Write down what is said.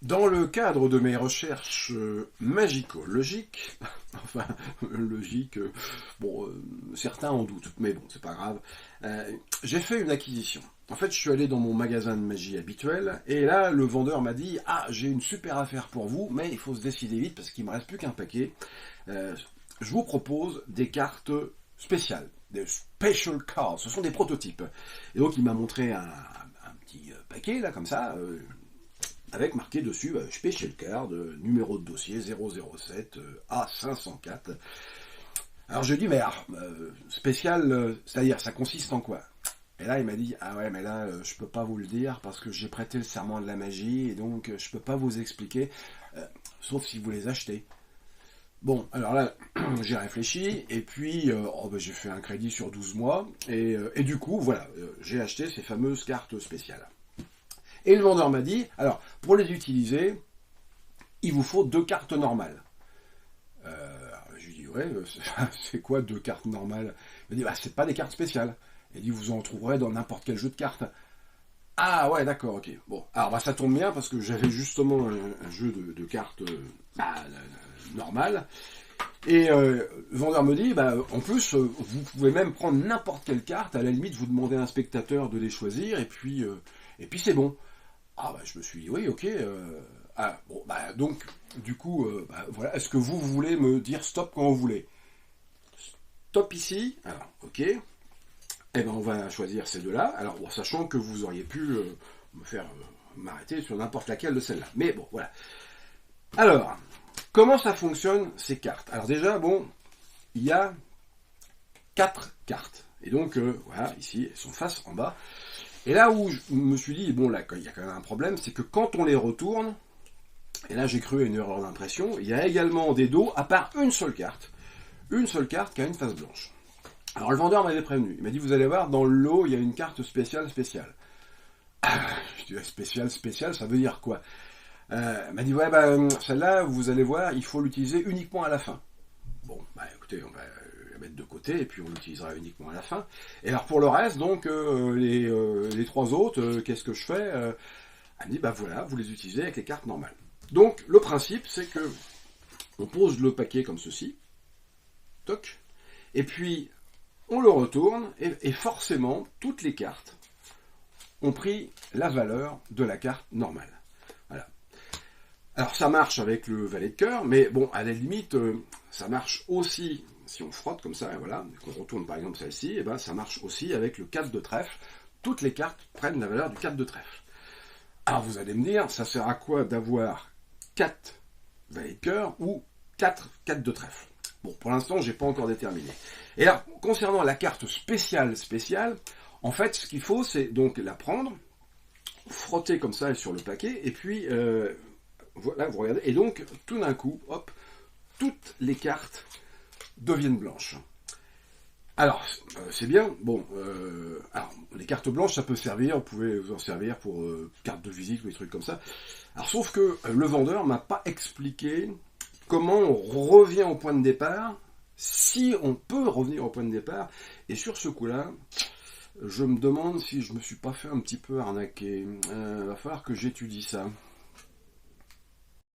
Dans le cadre de mes recherches magico-logiques, enfin, logique, bon, certains en doutent, mais bon, c'est pas grave, j'ai fait une acquisition. En fait, je suis allé dans mon magasin de magie habituel, et là, le vendeur m'a dit, ah, j'ai une super affaire pour vous, mais il faut se décider vite, parce qu'il me reste plus qu'un paquet. Euh, je vous propose des cartes spéciales, des special cards, ce sont des prototypes. Et donc, il m'a montré un petit paquet, là, comme ça, avec marqué dessus Special Card, numéro de dossier 007 A504. Alors je dis, mais spécial, c'est-à-dire ça consiste en quoi? Et là il m'a dit, ah ouais mais là je peux pas vous le dire parce que j'ai prêté le serment de la magie et donc je peux pas vous expliquer, sauf si vous les achetez. Bon, alors là, j'ai réfléchi, et puis j'ai fait un crédit sur 12 mois, et du coup, voilà, j'ai acheté ces fameuses cartes spéciales. Et le vendeur m'a dit, alors, pour les utiliser, il vous faut deux cartes normales. Je lui dis, ouais, c'est quoi deux cartes normales? Il m'a dit, bah, c'est pas des cartes spéciales. Il dit, vous en trouverez dans n'importe quel jeu de cartes. Ah ouais, d'accord, ok. Bon, alors bah, ça tombe bien parce que j'avais justement un jeu de cartes normal. Et le vendeur me dit, bah, en plus, vous pouvez même prendre n'importe quelle carte. À la limite, vous demandez à un spectateur de les choisir et puis c'est bon. Ah bah je me suis dit oui ok bon bah donc du coup bah, voilà, est-ce que vous voulez me dire stop quand vous voulez? Stop ici, alors ok, eh ben on va choisir ces deux-là, alors bon, sachant que vous auriez pu me faire m'arrêter sur n'importe laquelle de celles-là, mais bon voilà. Alors comment ça fonctionne ces cartes? Alors déjà bon, il y a quatre cartes et donc voilà ici elles sont face en bas. Et là où je me suis dit, bon là, il y a quand même un problème, c'est que quand on les retourne, et là j'ai cru à une erreur d'impression, il y a également des dos, à part une seule carte qui a une face blanche. Alors le vendeur m'avait prévenu, il m'a dit, vous allez voir, dans le lot, il y a une carte spéciale. Je dis, spéciale, ça veut dire quoi? Il m'a dit, ouais, bah, celle-là, vous allez voir, il faut l'utiliser uniquement à la fin. Bon, bah écoutez, on va la mettre de côté et puis on l'utilisera uniquement à la fin. Et alors pour le reste, donc les trois autres, qu'est-ce que je fais? Elle me dit, bah voilà, vous les utilisez avec les cartes normales. Donc le principe, c'est que on pose le paquet comme ceci, toc, et puis on le retourne et forcément toutes les cartes ont pris la valeur de la carte normale. Voilà. Alors ça marche avec le valet de cœur, mais bon, à la limite, ça marche aussi, si on frotte comme ça, et voilà, qu'on retourne par exemple celle-ci, et ben ça marche aussi avec le 4 de trèfle. Toutes les cartes prennent la valeur du 4 de trèfle. Alors vous allez me dire, ça sert à quoi d'avoir 4 valets de cœur ou 4 de trèfle? Bon, pour l'instant, j'ai pas encore déterminé. Et alors, concernant la carte spéciale, en fait, ce qu'il faut, c'est donc la prendre, frotter comme ça sur le paquet, et puis voilà, vous regardez, et donc tout d'un coup, hop, toutes les cartes deviennent blanches. Alors, c'est bien, bon, alors, les cartes blanches, ça peut servir, vous pouvez vous en servir pour cartes de visite ou des trucs comme ça. Alors, sauf que le vendeur m'a pas expliqué comment on revient au point de départ, si on peut revenir au point de départ, et sur ce coup-là, je me demande si je me suis pas fait un petit peu arnaquer. Va falloir que j'étudie ça.